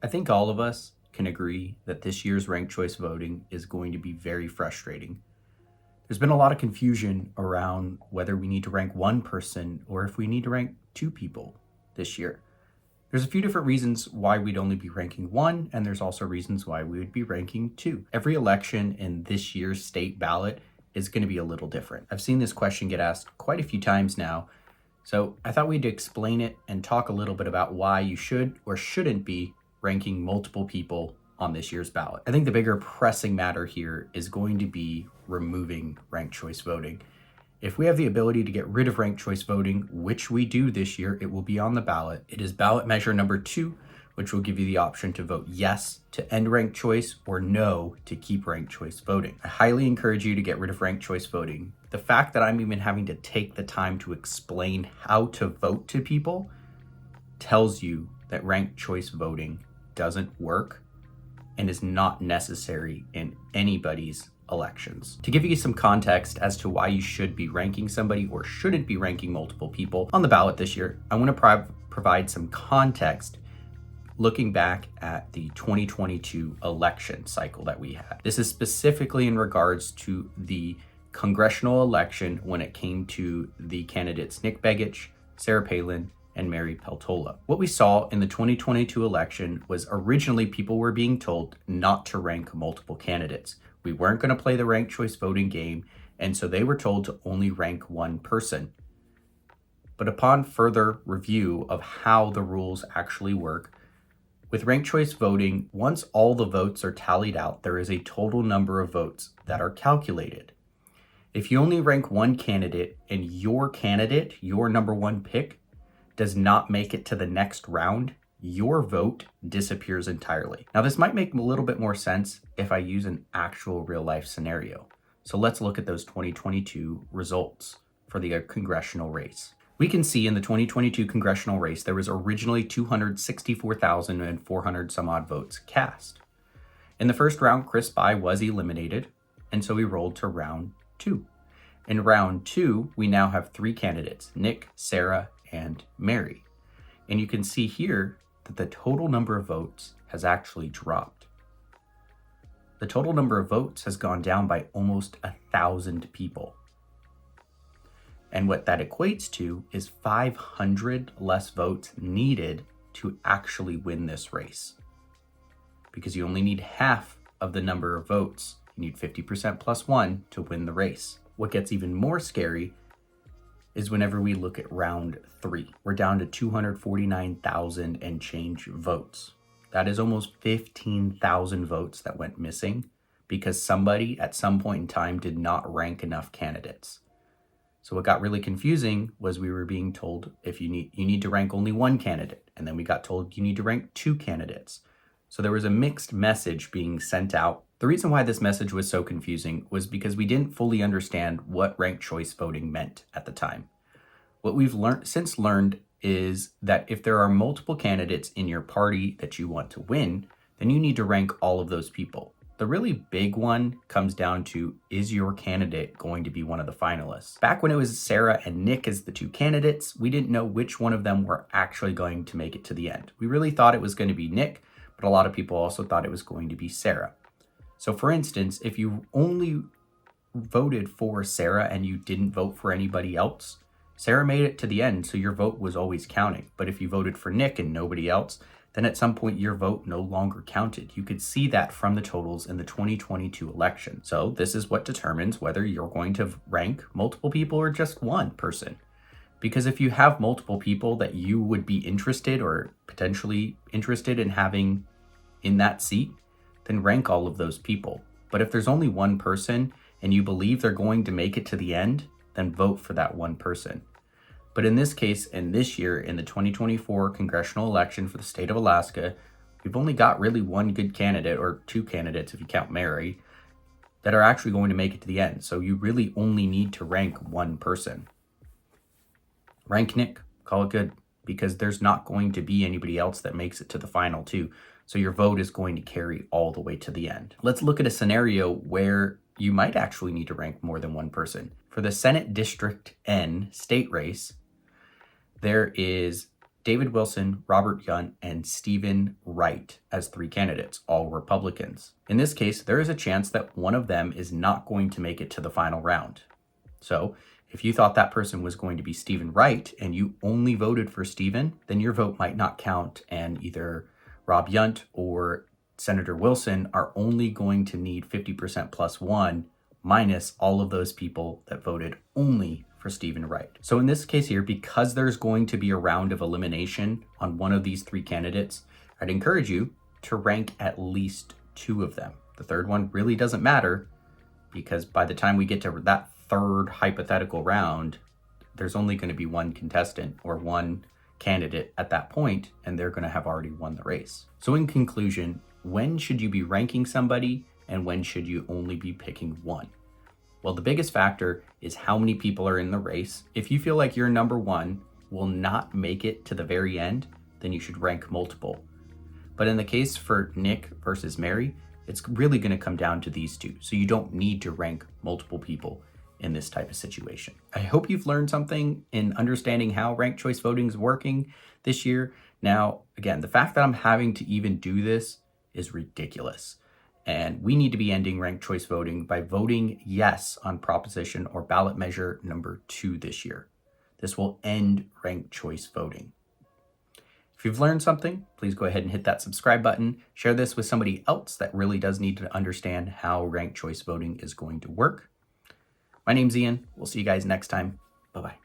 I think all of us can agree that this year's ranked choice voting is going to be very frustrating. There's been a lot of confusion around whether we need to rank one person or if we need to rank two people this year. There's a few different reasons why we'd only be ranking one, and there's also reasons why we would be ranking two. Every election in this year's state ballot is going to be a little different. I've seen this question get asked quite a few times now, so I thought we'd explain it and talk a little bit about why you should or shouldn't be ranking multiple people on this year's ballot. I think the bigger pressing matter here is going to be removing ranked choice voting. If we have the ability to get rid of ranked choice voting, which we do this year, it will be on the ballot. It is ballot measure number 2, which will give you the option to vote yes to end ranked choice or no to keep ranked choice voting. I highly encourage you to get rid of ranked choice voting. The fact that I'm even having to take the time to explain how to vote to people tells you that ranked choice voting doesn't work and is not necessary in anybody's elections. To give you some context as to why you should be ranking somebody or shouldn't be ranking multiple people on the ballot this year, I want to provide some context looking back at the 2022 election cycle that we had. This is specifically in regards to the congressional election when it came to the candidates Nick Begich, Sarah Palin, and Mary Peltola. What we saw in the 2022 election was originally people were being told not to rank multiple candidates. We weren't going to play the ranked choice voting game, and so they were told to only rank one person. But upon further review of how the rules actually work, with ranked choice voting, once all the votes are tallied out, there is a total number of votes that are calculated. If you only rank one candidate and your candidate, your number one pick, does not make it to the next round, your vote disappears entirely. Now, this might make a little bit more sense if I use an actual real life scenario. So let's look at those 2022 results for the congressional race. We can see in the 2022 congressional race, there was originally 264,400 some odd votes cast. In the first round, Chris By was eliminated, and so we rolled to round 2. In round 2, we now have 3 candidates, Nick, Sarah, and Mary. And you can see here that the total number of votes has actually dropped. The total number of votes has gone down by almost 1,000 people. And what that equates to is 500 less votes needed to actually win this race. Because you only need half of the number of votes. You need 50% plus 1 to win the race. What gets even more scary is whenever we look at round 3. We're down to 249,000 and change votes. That is almost 15,000 votes that went missing because somebody at some point in time did not rank enough candidates. So what got really confusing was we were being told if you need to rank only one candidate, and then we got told you need to rank 2 candidates. So there was a mixed message being sent out. The reason why this message was so confusing was because we didn't fully understand what ranked choice voting meant at the time. What we've since learned is that if there are multiple candidates in your party that you want to win, then you need to rank all of those people. The really big one comes down to, is your candidate going to be one of the finalists? Back when it was Sarah and Nick as the 2 candidates, we didn't know which one of them were actually going to make it to the end. We really thought it was going to be Nick, but a lot of people also thought it was going to be Sarah. So for instance, if you only voted for Sarah and you didn't vote for anybody else, Sarah made it to the end, so your vote was always counting. But if you voted for Nick and nobody else, then at some point your vote no longer counted. You could see that from the totals in the 2022 election. So this is what determines whether you're going to rank multiple people or just one person. Because if you have multiple people that you would be interested or potentially interested in having in that seat, then rank all of those people. But if there's only one person and you believe they're going to make it to the end, then vote for that one person. But in this case, and this year, in the 2024 congressional election for the state of Alaska, we've only got really one good candidate, or 2 candidates if you count Mary, that are actually going to make it to the end. So you really only need to rank one person. Rank Nick, call it good, because there's not going to be anybody else that makes it to the final 2. So your vote is going to carry all the way to the end. Let's look at a scenario where you might actually need to rank more than one person. For the Senate District N state race, there is David Wilson, Robert Yunt, and Stephen Wright as 3 candidates, all Republicans. In this case, there is a chance that one of them is not going to make it to the final round. So if you thought that person was going to be Stephen Wright and you only voted for Stephen, then your vote might not count, and either Rob Yunt or Senator Wilson are only going to need 50% plus 1 minus all of those people that voted only for Stephen Wright. So in this case here, because there's going to be a round of elimination on one of these 3 candidates, I'd encourage you to rank at least 2 of them. The third one really doesn't matter, because by the time we get to that third hypothetical round, there's only going to be one contestant or one candidate at that point, and they're going to have already won the race. So in conclusion, when should you be ranking somebody and when should you only be picking one? Well, the biggest factor is how many people are in the race. If you feel like your number 1 will not make it to the very end, then you should rank multiple. But in the case for Nick versus Mary, it's really going to come down to these 2. So you don't need to rank multiple people in this type of situation. I hope you've learned something in understanding how ranked choice voting is working this year. Now, again, the fact that I'm having to even do this is ridiculous. And we need to be ending ranked choice voting by voting yes on proposition or ballot measure number 2 this year. This will end ranked choice voting. If you've learned something, please go ahead and hit that subscribe button. Share this with somebody else that really does need to understand how ranked choice voting is going to work. My name's Ian. We'll see you guys next time. Bye-bye.